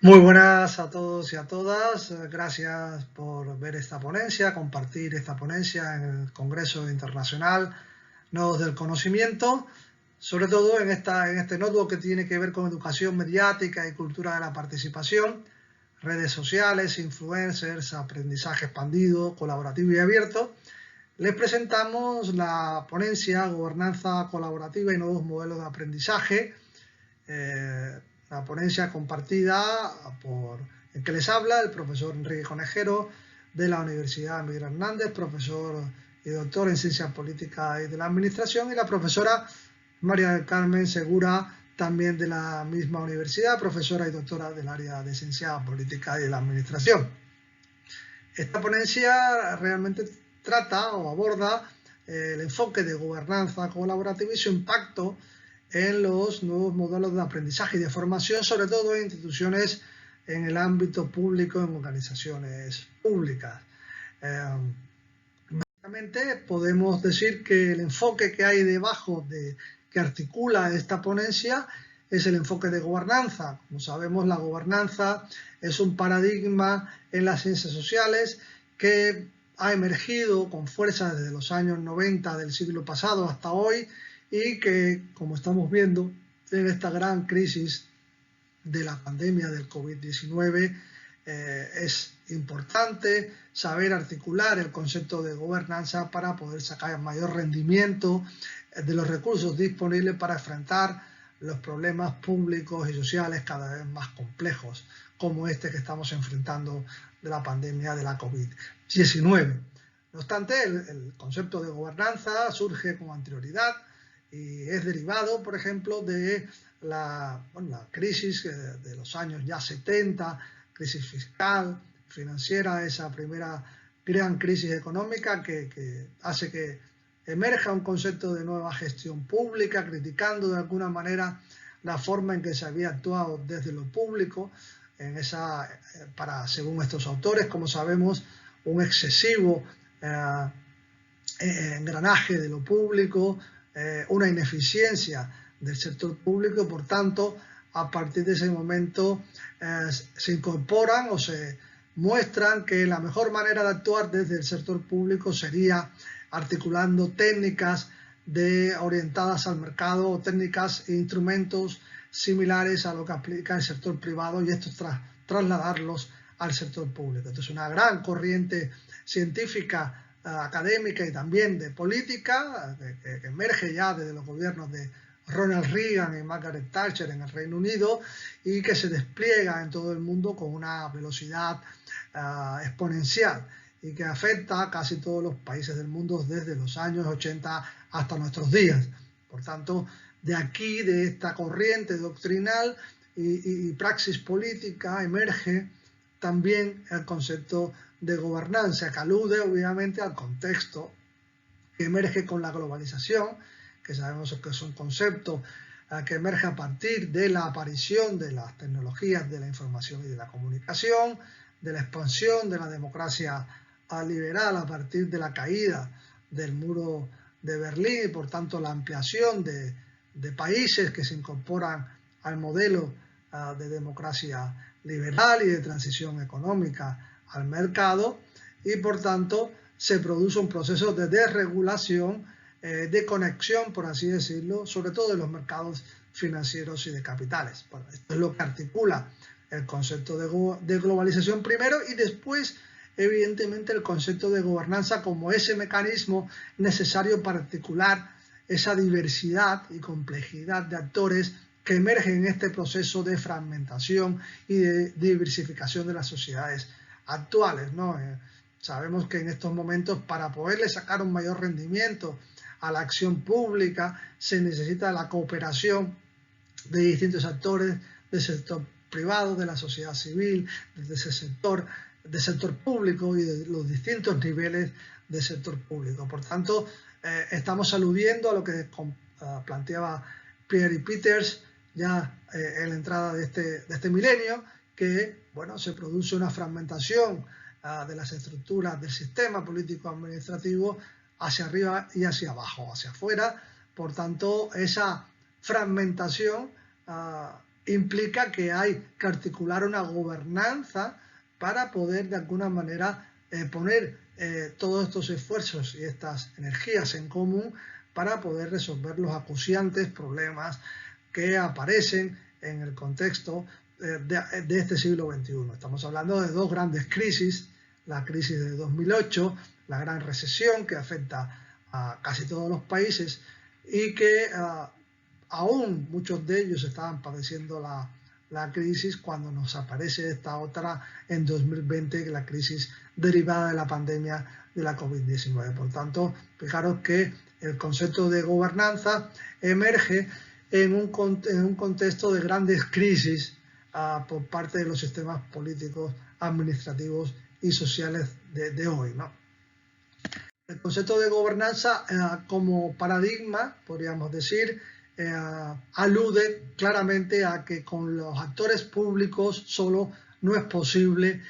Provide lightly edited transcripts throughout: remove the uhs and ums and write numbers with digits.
Muy buenas a todos y a todas. Gracias por ver esta ponencia, compartir esta ponencia en el Congreso Internacional Nodos del Conocimiento, sobre todo en este nodo que tiene que ver con educación mediática y cultura de la participación, redes sociales, influencers, aprendizaje expandido, colaborativo y abierto. Les presentamos la ponencia Gobernanza colaborativa y nuevos modelos de aprendizaje, la ponencia compartida por el que les habla, el profesor Enrique Conejero de la Universidad Miguel Hernández, profesor y doctor en Ciencias Políticas y de la Administración, y la profesora María del Carmen Segura, también de la misma universidad, profesora y doctora del área de Ciencias Políticas y de la Administración. Esta ponencia realmente trata o aborda el enfoque de gobernanza colaborativa y su impacto en los nuevos modelos de aprendizaje y de formación, sobre todo en instituciones en el ámbito público, en organizaciones públicas. Básicamente podemos decir que el enfoque que hay debajo que articula esta ponencia es el enfoque de gobernanza. Como sabemos, la gobernanza es un paradigma en las ciencias sociales que ha emergido con fuerza desde los años 90 del siglo pasado hasta hoy y que, como estamos viendo en esta gran crisis de la pandemia del COVID-19, es importante saber articular el concepto de gobernanza para poder sacar mayor rendimiento de los recursos disponibles para enfrentar los problemas públicos y sociales cada vez más complejos, como este que estamos enfrentando de la pandemia de la COVID-19. No obstante, el concepto de gobernanza surge con anterioridad y es derivado, por ejemplo, de la crisis de los años ya 70, crisis fiscal, financiera, esa primera gran crisis económica que hace que emerja un concepto de nueva gestión pública, criticando de alguna manera la forma en que se había actuado desde lo público, según estos autores, como sabemos, un excesivo engranaje de lo público, una ineficiencia del sector público, por tanto, a partir de ese momento se incorporan o se muestran que la mejor manera de actuar desde el sector público sería articulando técnicas orientadas al mercado o técnicas e instrumentos similares a lo que aplica el sector privado y estos trasladarlos al sector público. Entonces, una gran corriente científica, académica y también de política que emerge ya desde los gobiernos de Ronald Reagan y Margaret Thatcher en el Reino Unido y que se despliega en todo el mundo con una velocidad exponencial y que afecta a casi todos los países del mundo desde los años 80 hasta nuestros días. Por tanto, de aquí, de esta corriente doctrinal y praxis política, emerge también el concepto de gobernanza, que alude obviamente al contexto que emerge con la globalización, que sabemos que es un concepto que emerge a partir de la aparición de las tecnologías de la información y de la comunicación, de la expansión de la democracia liberal a partir de la caída del muro de Berlín y por tanto la ampliación de países que se incorporan al modelo de democracia liberal y de transición económica al mercado, y por tanto se produce un proceso de desregulación, de conexión, por así decirlo, sobre todo de los mercados financieros y de capitales. Bueno, esto es lo que articula el concepto de globalización primero y después, evidentemente, el concepto de gobernanza como ese mecanismo necesario para articular esa diversidad y complejidad de actores que emergen en este proceso de fragmentación y de diversificación de las sociedades actuales, ¿no? Sabemos que en estos momentos, para poderle sacar un mayor rendimiento a la acción pública, se necesita la cooperación de distintos actores del sector privado, de la sociedad civil, desde ese sector, del sector público y de los distintos niveles del sector público. Por tanto, estamos aludiendo a lo que planteaba Pierre y Peters ya en la entrada de este milenio, que bueno, se produce una fragmentación de las estructuras del sistema político-administrativo hacia arriba y hacia abajo, hacia afuera. Por tanto, esa fragmentación implica que hay que articular una gobernanza para poder de alguna manera poner todos estos esfuerzos y estas energías en común para poder resolver los acuciantes problemas que aparecen en el contexto de este siglo XXI. Estamos hablando de dos grandes crisis, la crisis de 2008, la gran recesión que afecta a casi todos los países y que aún muchos de ellos estaban padeciendo la crisis cuando nos aparece esta otra en 2020, la crisis derivada de la pandemia de la COVID-19. Por tanto, fijaros que el concepto de gobernanza emerge en un contexto de grandes crisis por parte de los sistemas políticos, administrativos y sociales de hoy, ¿no? El concepto de gobernanza como paradigma, podríamos decir, alude claramente a que con los actores públicos solo no es posible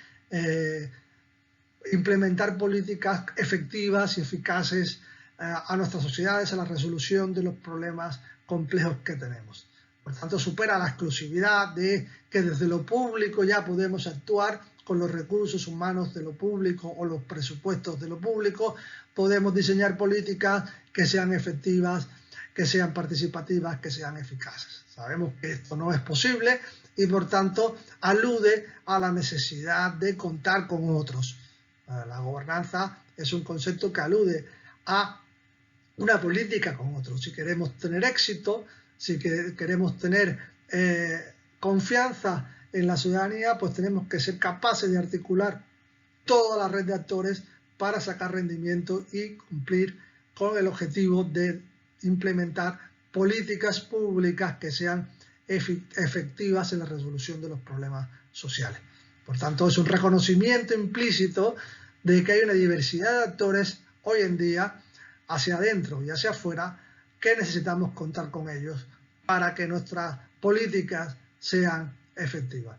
implementar políticas efectivas y eficaces a nuestras sociedades, a la resolución de los problemas complejos que tenemos. Por tanto, supera la exclusividad de que desde lo público ya podemos actuar con los recursos humanos de lo público o los presupuestos de lo público, podemos diseñar políticas que sean efectivas, que sean participativas, que sean eficaces. Sabemos que esto no es posible y por tanto alude a la necesidad de contar con otros. La gobernanza es un concepto que alude a una política con otros. Si queremos tener éxito, si queremos tener confianza en la ciudadanía, pues tenemos que ser capaces de articular toda la red de actores para sacar rendimiento y cumplir con el objetivo de implementar políticas públicas que sean efectivas en la resolución de los problemas sociales. Por tanto, es un reconocimiento implícito de que hay una diversidad de actores hoy en día hacia adentro y hacia afuera que necesitamos contar con ellos para que nuestras políticas sean efectivas.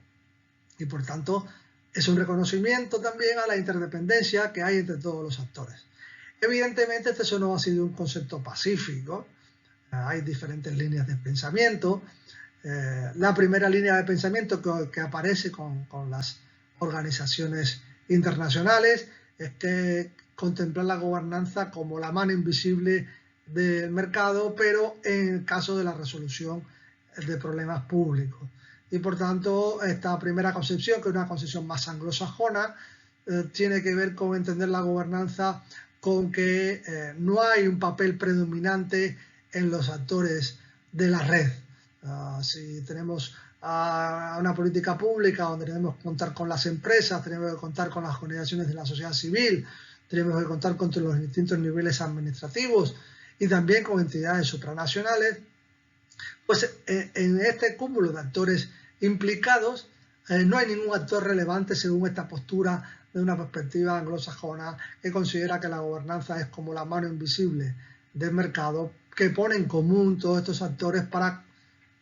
Y por tanto, es un reconocimiento también a la interdependencia que hay entre todos los actores. Evidentemente, este no ha sido un concepto pacífico. Hay diferentes líneas de pensamiento. La primera línea de pensamiento que aparece con las organizaciones internacionales es que contemplar la gobernanza como la mano invisible del mercado, pero en el caso de la resolución de problemas públicos. Y por tanto, esta primera concepción, que es una concepción más anglosajona, tiene que ver con entender la gobernanza con que no hay un papel predominante en los actores de la red. Si tenemos una política pública donde tenemos que contar con las empresas, tenemos que contar con las organizaciones de la sociedad civil, tenemos que contar con los distintos niveles administrativos y también con entidades supranacionales, pues en este cúmulo de actores implicados no hay ningún actor relevante según esta postura de una perspectiva anglosajona que considera que la gobernanza es como la mano invisible del mercado que pone en común todos estos actores para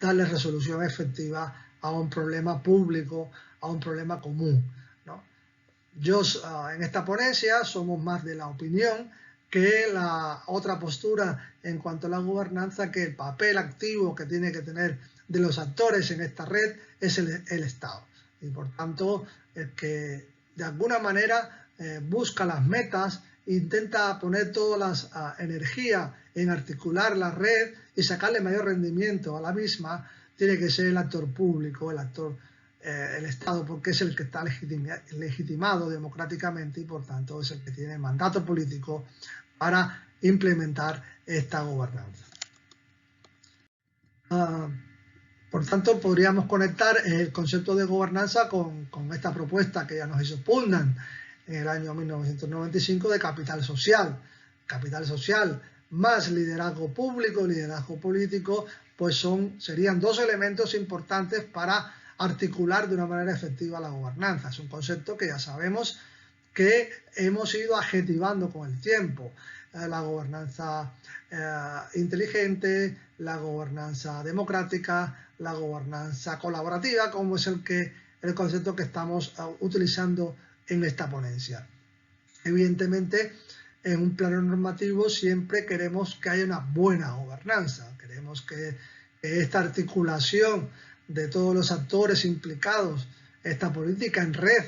darle resolución efectiva a un problema público, a un problema común, ¿no? Yo en esta ponencia somos más de la opinión que la otra postura en cuanto a la gobernanza, que el papel activo que tiene que tener de los actores en esta red es el Estado. Y por tanto, el que de alguna manera busca las metas, intenta poner toda la energía en articular la red y sacarle mayor rendimiento a la misma, tiene que ser el actor público, el Estado, porque es el que está legitimado democráticamente y por tanto es el que tiene mandato político para implementar esta gobernanza. Por tanto, podríamos conectar el concepto de gobernanza con esta propuesta que ya nos hizo Pullman en el año 1995 de capital social. Capital social más liderazgo público, liderazgo político, pues serían dos elementos importantes para articular de una manera efectiva la gobernanza. Es un concepto que ya sabemos que hemos ido adjetivando con el tiempo. La gobernanza inteligente, la gobernanza democrática, la gobernanza colaborativa, como es el concepto que estamos utilizando en esta ponencia. Evidentemente, en un plano normativo siempre queremos que haya una buena gobernanza, queremos que esta articulación de todos los actores implicados, esta política en red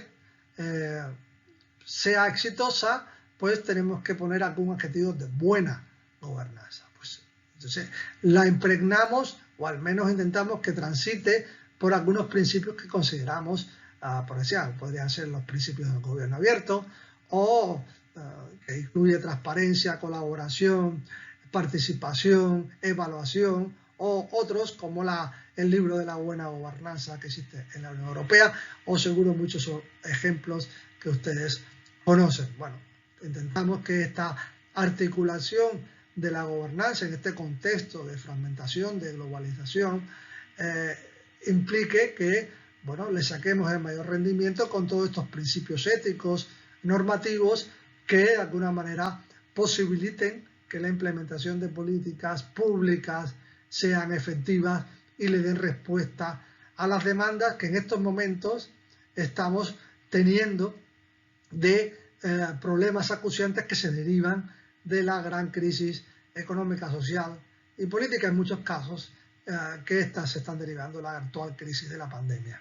sea exitosa, pues tenemos que poner algún adjetivo de buena gobernanza. Pues, entonces la impregnamos, o al menos intentamos que transite por algunos principios que consideramos, por ejemplo, podrían ser los principios del gobierno abierto, o que incluye transparencia, colaboración, participación, evaluación, o otros como el libro de la buena gobernanza que existe en la Unión Europea, o seguro muchos ejemplos que ustedes conocen. Bueno, intentamos que esta articulación de la gobernanza en este contexto de fragmentación, de globalización, implique que, bueno, le saquemos el mayor rendimiento con todos estos principios éticos, normativos, que de alguna manera posibiliten que la implementación de políticas públicas sean efectivas y le den respuesta a las demandas que en estos momentos estamos teniendo de problemas acuciantes que se derivan de la gran crisis económica, social y política, en muchos casos, que estas se están derivando de la actual crisis de la pandemia.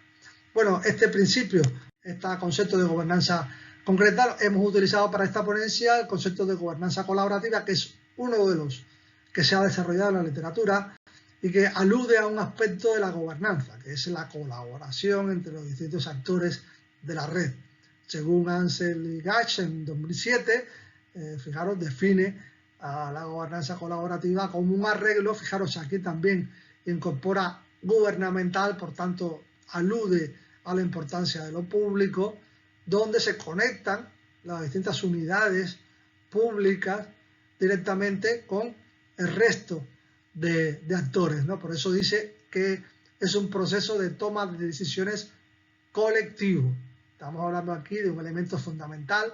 Bueno, este principio, este concepto de gobernanza concreta, hemos utilizado para esta ponencia el concepto de gobernanza colaborativa, que es uno de los que se ha desarrollado en la literatura y que alude a un aspecto de la gobernanza, que es la colaboración entre los distintos actores de la red. Según Ansel y Gatch en 2007, fijaros, define a la gobernanza colaborativa como un arreglo, fijaros, aquí también incorpora gubernamental, por tanto alude a la importancia de lo público, donde se conectan las distintas unidades públicas directamente con el resto de actores, ¿no? Por eso dice que es un proceso de toma de decisiones colectivo. Estamos hablando aquí de un elemento fundamental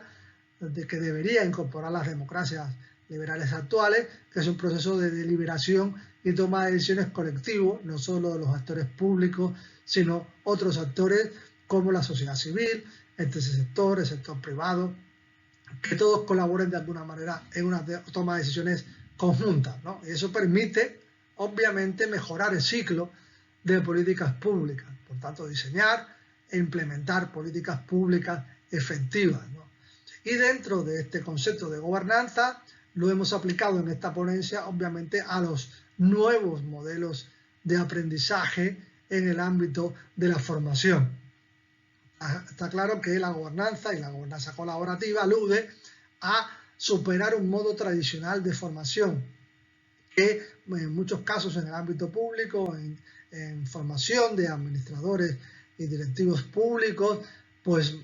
de que debería incorporar las democracias liberales actuales, que es un proceso de deliberación y toma de decisiones colectivo, no solo de los actores públicos, sino otros actores como la sociedad civil, el tercer sector, el sector privado, que todos colaboren de alguna manera en una toma de decisiones conjuntas, ¿no? Y eso permite, obviamente, mejorar el ciclo de políticas públicas, por tanto, diseñar e implementar políticas públicas efectivas, ¿no? Y dentro de este concepto de gobernanza lo hemos aplicado en esta ponencia, obviamente, a los nuevos modelos de aprendizaje en el ámbito de la formación. Está claro que la gobernanza y la gobernanza colaborativa alude a superar un modo tradicional de formación que en muchos casos en el ámbito público, en formación de administradores y directivos públicos, pues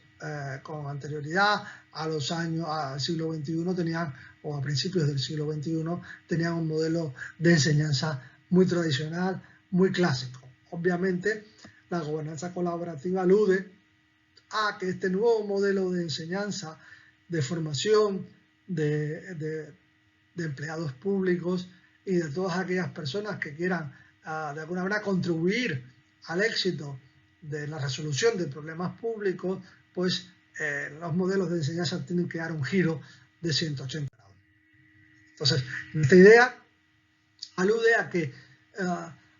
con anterioridad a los años, al siglo XXI tenían, o a principios del siglo XXI, tenían un modelo de enseñanza muy tradicional, muy clásico. Obviamente, la gobernanza colaborativa alude a que este nuevo modelo de enseñanza, de formación de empleados públicos y de todas aquellas personas que quieran de alguna manera contribuir al éxito de la resolución de problemas públicos, pues los modelos de enseñanza tienen que dar un giro de 180 grados. Entonces, esta idea alude a que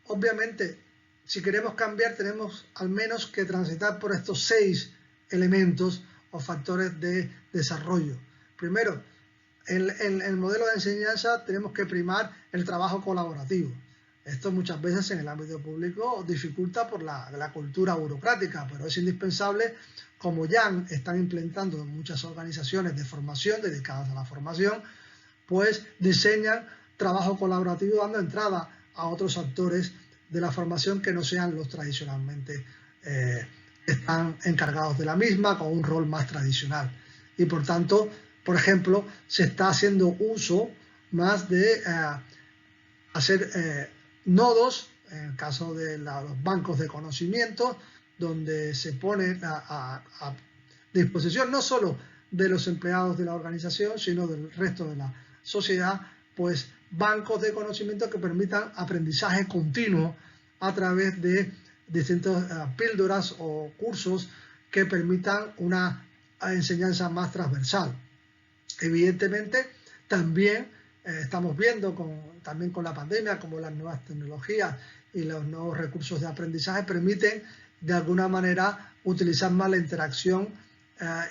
obviamente si queremos cambiar tenemos al menos que transitar por estos 6 elementos o factores de desarrollo. Primero, en el modelo de enseñanza tenemos que primar el trabajo colaborativo. Esto muchas veces en el ámbito público dificulta por la cultura burocrática, pero es indispensable, como ya están implementando muchas organizaciones de formación dedicadas a la formación, pues diseñan trabajo colaborativo dando entrada a otros actores de la formación que no sean los tradicionalmente están encargados de la misma, con un rol más tradicional. Y por tanto, por ejemplo, se está haciendo uso más de hacer nodos, en el caso de los bancos de conocimiento, donde se pone a disposición no solo de los empleados de la organización, sino del resto de la sociedad, pues bancos de conocimiento que permitan aprendizaje continuo a través de distintas píldoras o cursos que permitan una enseñanza más transversal. Evidentemente, también estamos viendo también con la pandemia, como las nuevas tecnologías y los nuevos recursos de aprendizaje permiten de alguna manera utilizar más la interacción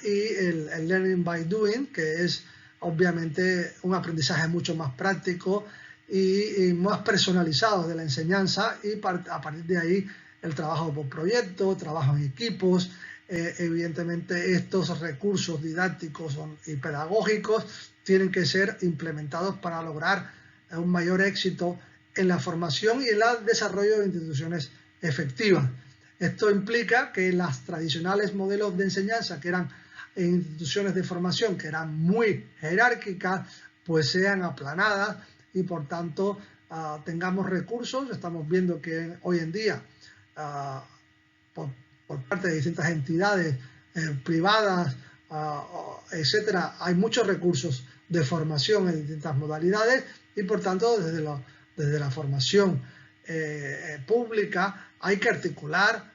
y el learning by doing, que es obviamente un aprendizaje mucho más práctico y más personalizado de la enseñanza, y a partir de ahí el trabajo por proyecto, trabajo en equipos. Evidentemente estos recursos didácticos y pedagógicos tienen que ser implementados para lograr un mayor éxito en la formación y en el desarrollo de instituciones efectivas. Esto implica que las tradicionales modelos de enseñanza, que eran instituciones de formación que eran muy jerárquicas, pues sean aplanadas y por tanto tengamos recursos. Estamos viendo que hoy en día por parte de distintas entidades privadas, etcétera, hay muchos recursos de formación en distintas modalidades y por tanto desde la formación pública hay que articular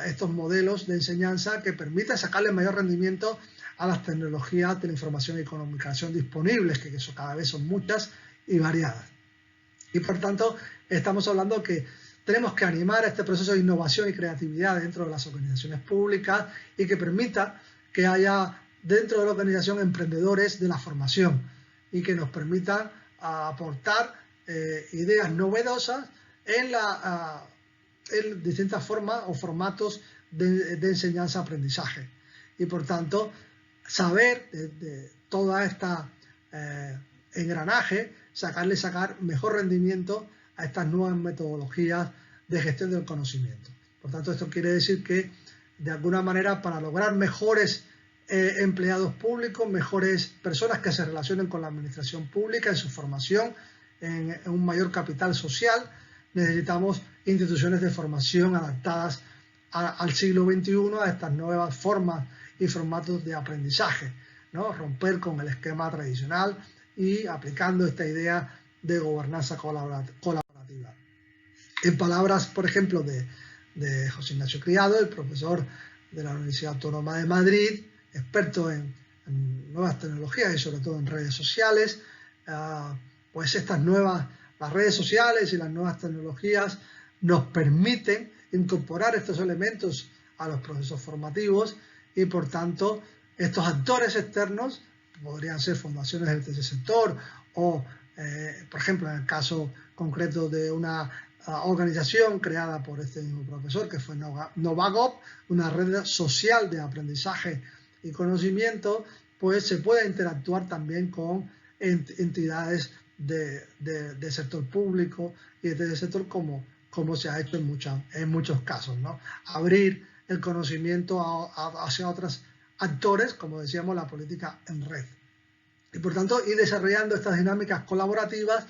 estos modelos de enseñanza que permitan sacarle mayor rendimiento a las tecnologías de la información y comunicación disponibles, que eso cada vez son muchas y variadas. Y por tanto estamos hablando que tenemos que animar este proceso de innovación y creatividad dentro de las organizaciones públicas y que permita que haya dentro de la organización emprendedores de la formación y que nos permitan aportar ideas novedosas en distintas formas o formatos de enseñanza-aprendizaje. Y por tanto, saber de toda esta engranaje, sacar mejor rendimiento a estas nuevas metodologías de gestión del conocimiento. Por tanto, esto quiere decir que, de alguna manera, para lograr mejores empleados públicos, mejores personas que se relacionen con la administración pública en su formación, en un mayor capital social, necesitamos instituciones de formación adaptadas al siglo XXI, a estas nuevas formas y formatos de aprendizaje, ¿no? Romper con el esquema tradicional y aplicando esta idea de gobernanza colaborativa. En palabras, por ejemplo, de José Ignacio Criado, el profesor de la Universidad Autónoma de Madrid, experto en nuevas tecnologías y sobre todo en redes sociales, pues las redes sociales y las nuevas tecnologías nos permiten incorporar estos elementos a los procesos formativos y por tanto estos actores externos podrían ser fundaciones del tercer sector o por ejemplo en el caso concreto de una organización creada por este mismo profesor que fue Novagop, una red social de aprendizaje y conocimiento, pues se puede interactuar también con entidades de sector público y de sector como se ha hecho en muchos casos, ¿no? Abrir el conocimiento hacia otros actores, como decíamos, la política en red. Y por tanto, ir desarrollando estas dinámicas colaborativas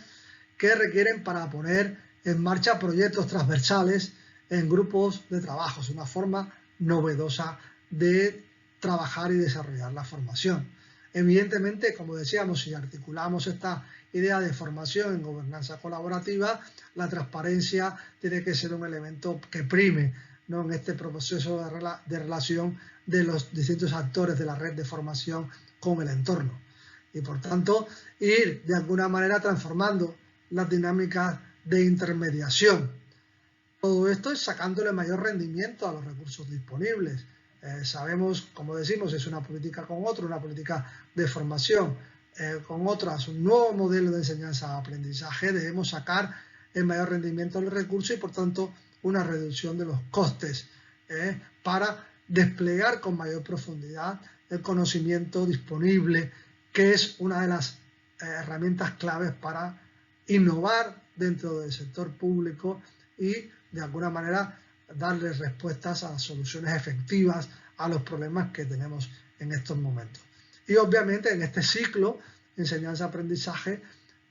que requieren para poner en marcha proyectos transversales en grupos de trabajo. Es una forma novedosa de trabajar y desarrollar la formación. Evidentemente, como decíamos, si articulamos esta idea de formación en gobernanza colaborativa, la transparencia tiene que ser un elemento que prime, ¿no?, en este proceso de relación de los distintos actores de la red de formación con el entorno. Y por tanto, ir de alguna manera transformando las dinámicas de intermediación. Todo esto es sacándole mayor rendimiento a los recursos disponibles. Sabemos, como decimos, es una política con otra, una política de formación con otras, un nuevo modelo de enseñanza-aprendizaje. Debemos sacar el mayor rendimiento del recurso y, por tanto, una reducción de los costes para desplegar con mayor profundidad el conocimiento disponible, que es una de las herramientas claves para innovar dentro del sector público y, de alguna manera, darle respuestas a soluciones efectivas a los problemas que tenemos en estos momentos. Y obviamente en este ciclo enseñanza-aprendizaje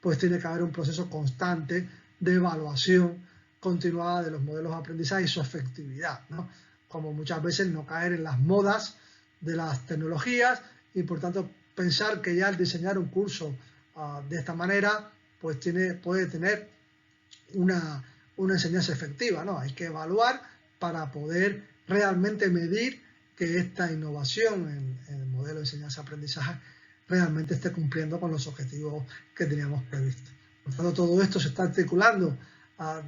pues tiene que haber un proceso constante de evaluación continuada de los modelos de aprendizaje y su efectividad, ¿no? Como muchas veces no caer en las modas de las tecnologías y por tanto pensar que ya al diseñar un curso de esta manera pues puede tener una enseñanza efectiva, ¿no? Hay que evaluar para poder realmente medir que esta innovación en el modelo de enseñanza-aprendizaje realmente esté cumpliendo con los objetivos que teníamos previstos. Por tanto, todo esto se está articulando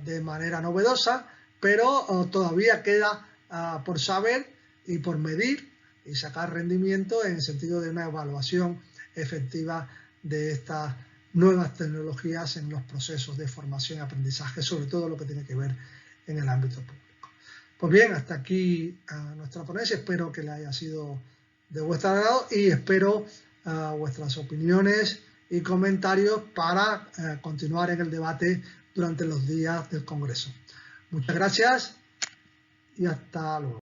de manera novedosa, pero todavía queda por saber y por medir y sacar rendimiento en el sentido de una evaluación efectiva de estas nuevas tecnologías en los procesos de formación y aprendizaje, sobre todo lo que tiene que ver en el ámbito público. Pues bien, hasta aquí nuestra ponencia. Espero que le haya sido de vuestro agrado y espero vuestras opiniones y comentarios para continuar en el debate durante los días del Congreso. Muchas gracias y hasta luego.